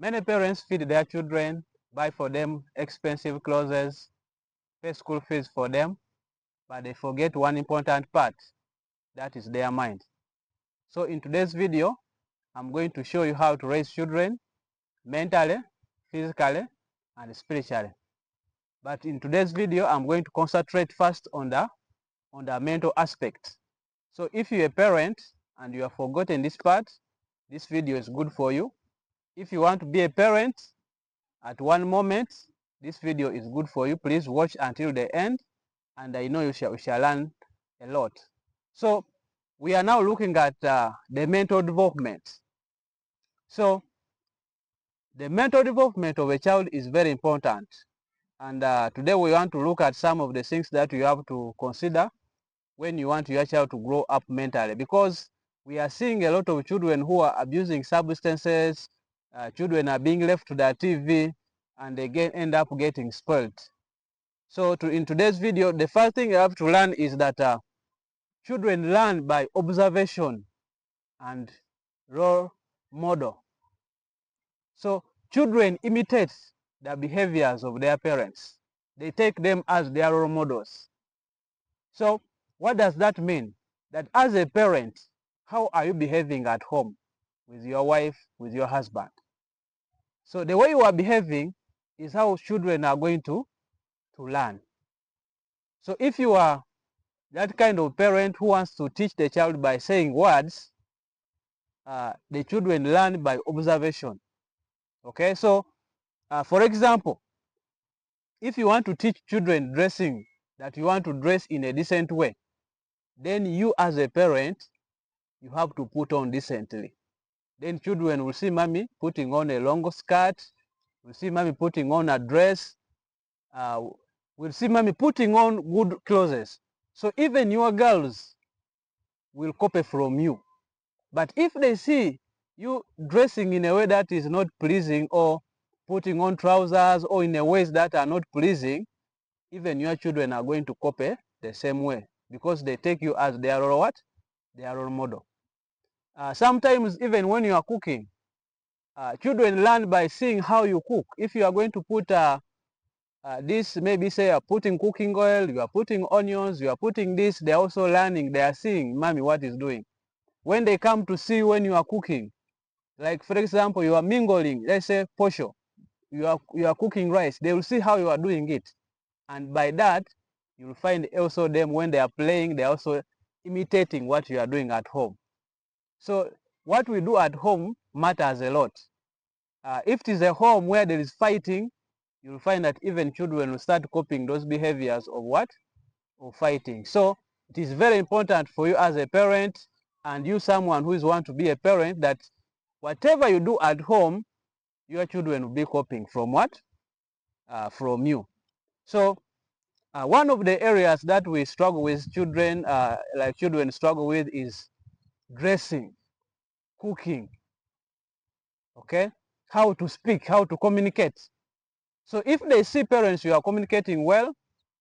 Many parents feed their children, buy for them expensive clothes, pay school fees for them, but they forget one important part, that is their mind. So in today's video, I'm going to show you how to raise children mentally, physically, and spiritually. But in today's video, I'm going to concentrate first on the mental aspect. So if you're a parent and you have forgotten this part, this video is good for you. If you want to be a parent at one moment, this video is good for you. Please watch until the end, and I know you shall learn a lot. So we are now looking at the mental development. So the mental development of a child is very important. And today we want to look at some of the things that you have to consider when you want your child to grow up mentally, because we are seeing a lot of children who are abusing substances, children are being left to their TV, and they end up getting spoiled. So in today's video, the first thing you have to learn is that children learn by observation and role model. So children imitate the behaviors of their parents. They take them as their role models. So what does that mean? That as a parent, how are you behaving at home with your wife, with your husband? So the way you are behaving is how children are going to learn. So if you are that kind of parent who wants to teach the child by saying words, the children learn by observation. Okay, so for example, if you want to teach children dressing, that you want to dress in a decent way, then you as a parent, you have to put on decently. Then children will see mommy putting on a long skirt, will see mommy putting on a dress, will see mommy putting on good clothes. So even your girls will copy from you. But if they see you dressing in a way that is not pleasing, or putting on trousers or in a ways that are not pleasing, even your children are going to copy the same way, because they take you as their role, what? Their role model. Sometimes even when you are cooking, children learn by seeing how you cook. If you are going to put this, maybe say you are putting cooking oil, you are putting onions, you are putting this, they are also learning, they are seeing mommy what is doing. When they come to see when you are cooking, like for example, you are mingling, let's say posho, you are cooking rice, they will see how you are doing it. And by that, you will find also them when they are playing, they are also imitating what you are doing at home. So what we do at home matters a lot. If it is a home where there is fighting, you'll find that even children will start copying those behaviors of what? Of fighting. So it is very important for you as a parent, and you someone who is want to be a parent, that whatever you do at home, your children will be copying from what? From you. So one of the areas that we struggle with children, like children struggle with, is dressing, cooking, okay? How to speak, how to communicate. So if they see parents you are communicating well,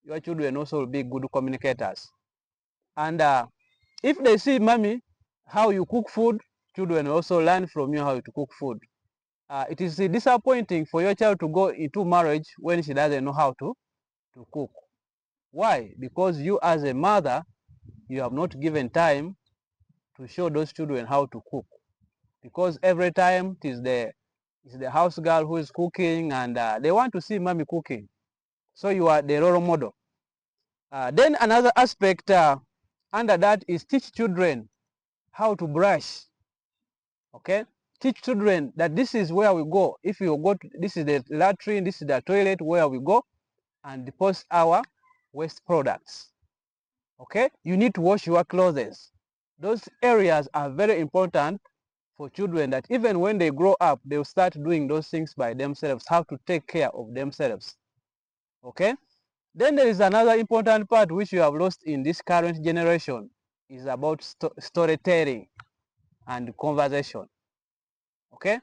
your children also will be good communicators. And if they see mommy, how you cook food, children will also learn from you how to cook food. It is disappointing for your child to go into marriage when she doesn't know how to cook. Why? Because you as a mother, you have not given time to show those children how to cook. Because every time it's the house girl who is cooking, and they want to see mommy cooking. So you are the role model. Then another aspect under that is teach children how to brush. Okay, teach children that this is where we go. If you go to, this is the latrine, this is the toilet where we go and deposit our waste products. Okay, you need to wash your clothes. Those areas are very important for children, that even when they grow up, they'll start doing those things by themselves, how to take care of themselves. Okay, then there is another important part which you have lost in this current generation, is about storytelling and conversation. Okay,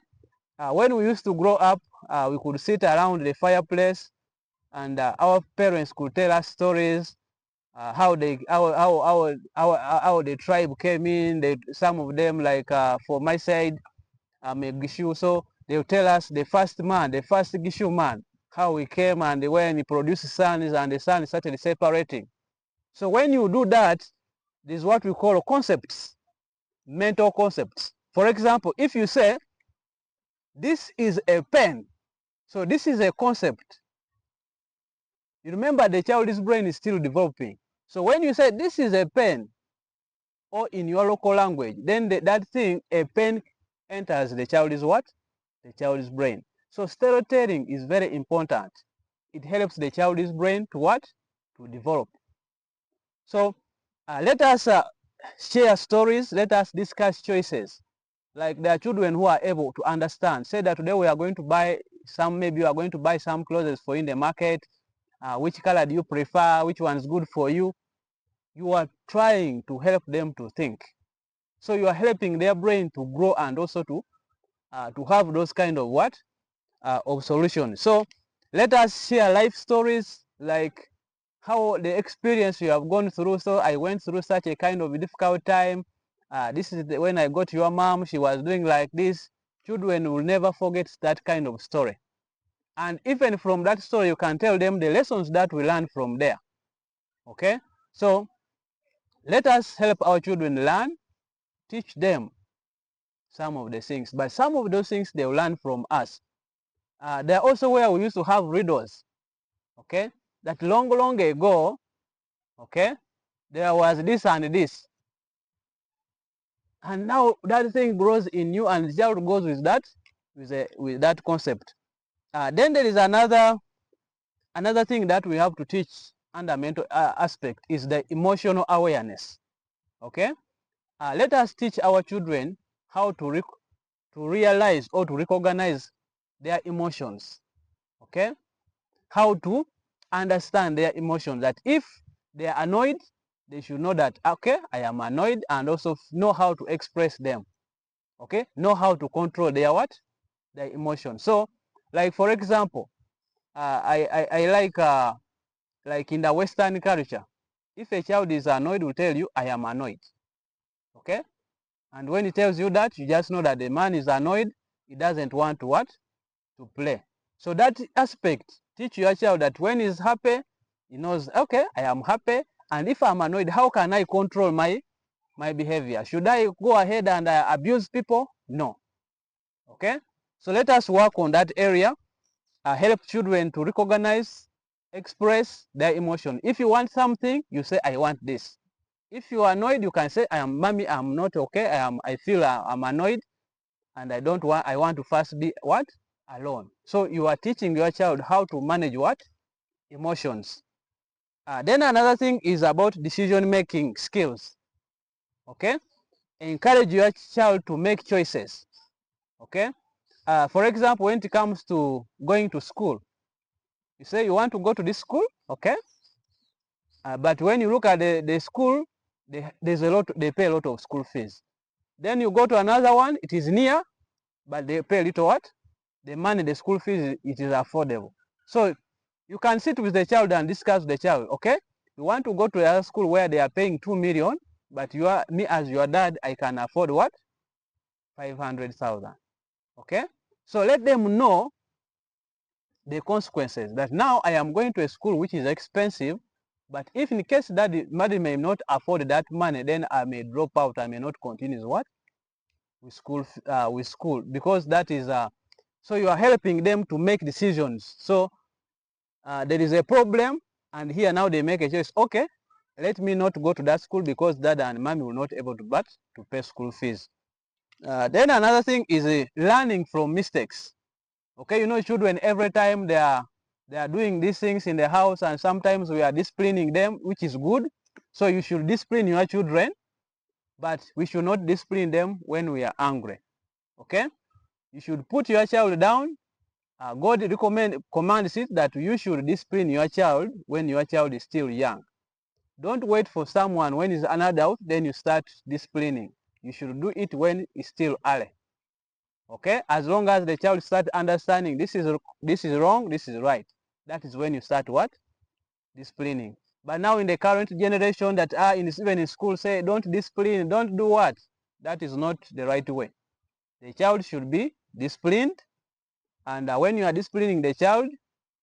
when we used to grow up, we could sit around the fireplace, and our parents could tell us stories, how the tribe came in. Some of them, like for my side, I'm a Gishu, so They'll tell us the first man, the first Gishu man, how he came and when he produced sons and the sun started separating. So when you do that, this is what we call concepts, mental concepts. For example, if you say, this is a pen, so this is a concept. You remember the child's brain is still developing. So when you say this is a pen, or in your local language, then that thing, a pen, enters the child's what? The child's brain. So storytelling is very important. It helps the child's brain to what? To develop. So let us share stories. Let us discuss choices. Like there are children who are able to understand. Say that today we are going to buy some, maybe you are going to buy some clothes for in the market. Which color do you prefer? Which one is good for you? You are trying to help them to think. So you are helping their brain to grow and also to have those kind of what? Of solutions. So let us share life stories, like how the experience you have gone through. So I went through such a kind of difficult time. This is when I got your mom, she was doing like this. Children will never forget that kind of story. And even from that story, you can tell them the lessons that we learned from there. Okay? So let us help our children learn, teach them some of the things. But some of those things they will learn from us. There are also where we used to have riddles. Okay? That long, long ago, okay, there was this and this. And now that thing grows in you and the child goes with that, with that concept. Then there is another thing that we have to teach under mental aspect is the emotional awareness. Okay? Let us teach our children how to realize or to recognize their emotions. Okay? How to understand their emotions. That if they are annoyed, they should know that, okay, I am annoyed, and also know how to express them. Okay? Know how to control their what? Their emotions. So, like for example, I like in the Western culture, if a child is annoyed, will tell you, I am annoyed. Okay? And when he tells you that, you just know that the man is annoyed. He doesn't want to what? To play. So that aspect, teach your child that when he's happy, he knows, okay, I am happy. And if I'm annoyed, how can I control my behavior? Should I go ahead and abuse people? No. Okay? So let us work on that area. Help children to recognize, express their emotion. If you want something, you say, I want this. If you are annoyed, you can say, Mommy, I'm not okay. I feel I'm annoyed, and I want to first be what? Alone. So you are teaching your child how to manage what? Emotions. Then another thing is about decision-making skills. Okay? Encourage your child to make choices. Okay? For example, when it comes to going to school, you say you want to go to this school, okay? But when you look at the school, there's a lot. They pay a lot of school fees. Then you go to another one. It is near, but they pay a little what? The money, the school fees, it is affordable. So you can sit with the child and discuss with the child. Okay, you want to go to a school where they are paying 2 million, but me as your dad, I can afford what? 500,000. Okay, so let them know the consequences, that now I am going to a school which is expensive, but if in case that the mother may not afford that money, then I may drop out. I may not continue what? With school, because that is so you are helping them to make decisions. So there is a problem, and here now they make a choice. Okay, let me not go to that school because dad and mommy will not able to pay school fees. Then another thing is learning from mistakes. Okay, you know, children, every time they are doing these things in the house, and sometimes we are disciplining them, which is good. So you should discipline your children, but we should not discipline them when we are angry. Okay, you should put your child down. God commands it that you should discipline your child when your child is still young. Don't wait for someone when he's an adult, then you start disciplining. You should do it when it's still early. Okay, as long as the child starts understanding this is wrong, this is right, that is when you start what? Disciplining. But now in the current generation that are even in school say don't discipline, don't do what? That is not the right way. The child should be disciplined And when you are disciplining the child,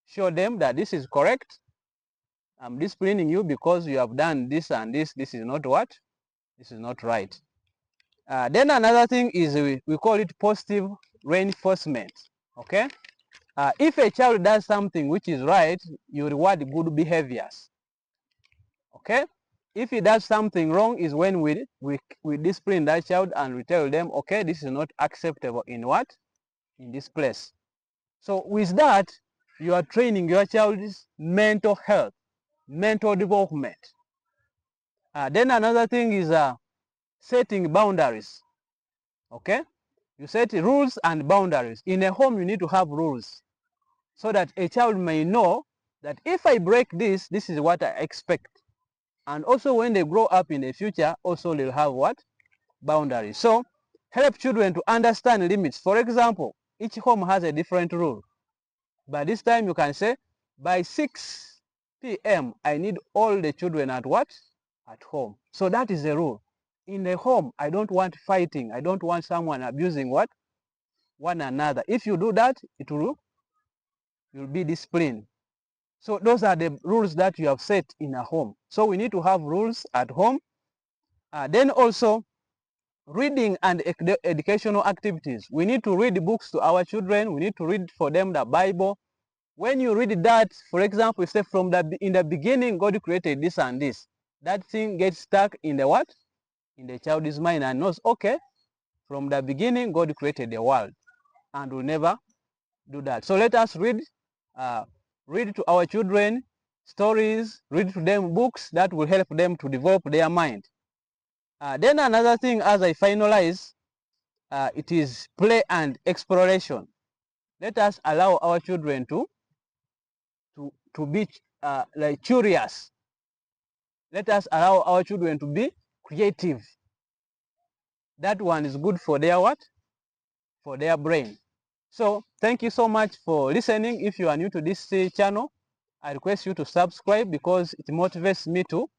show them that this is correct. I'm disciplining you because you have done this and this. This is not what? This is not right. Then another thing is we call it positive reinforcement. Okay? If a child does something which is right, you reward good behaviors. Okay? If he does something wrong is when we discipline that child and we tell them, okay, this is not acceptable in what? In this place. So with that, you are training your child's mental health, mental development. Then another thing is setting boundaries. Okay? You set rules and boundaries. In a home, you need to have rules so that a child may know that if I break this, this is what I expect. And also when they grow up in the future, also they'll have what? Boundaries. So help children to understand limits. For example, each home has a different rule. By this time you can say, by 6 p.m. I need all the children at what? At home. So that is the rule. In the home, I don't want fighting. I don't want someone abusing what? One another. If you do that, you'll be disciplined. So those are the rules that you have set in a home. So we need to have rules at home. Then also, reading and educational activities. We need to read books to our children. We need to read for them the Bible. When you read that, for example, say in the beginning, God created this and this. That thing gets stuck in the what? In the child's mind and knows, okay, from the beginning, God created the world, and will never do that. So let us read to our children stories, read to them books that will help them to develop their mind. Then another thing, as I finalize, it is play and exploration. Let us allow our children to be like curious. Let us allow our children to be creative. That one is good for their what? For their brain. So thank you so much for listening. If you are new to this channel, I request you to subscribe because it motivates me to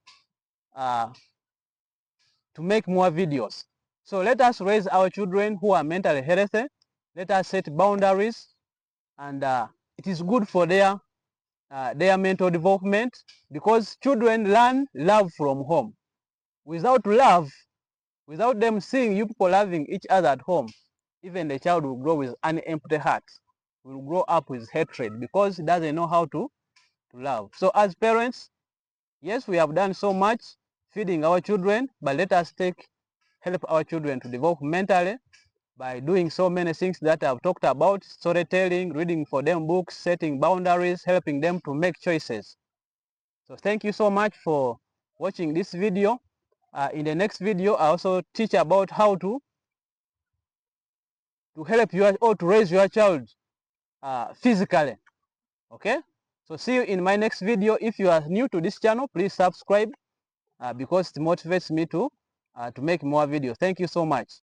make more videos. So let us raise our children who are mentally healthy. Let us set boundaries, and it is good for their mental development, because children learn love from home. Without love, without them seeing you people loving each other at home, even the child will grow with an empty heart, will grow up with hatred because he doesn't know how to love. So as parents, yes, we have done so much feeding our children, but let us help our children to develop mentally by doing so many things that I've talked about: storytelling, reading for them books, setting boundaries, helping them to make choices. So thank you so much for watching this video. In the next video, I also teach about how to help to raise your child physically. Okay? So see you in my next video. If you are new to this channel, please subscribe because it motivates me to make more videos. Thank you so much.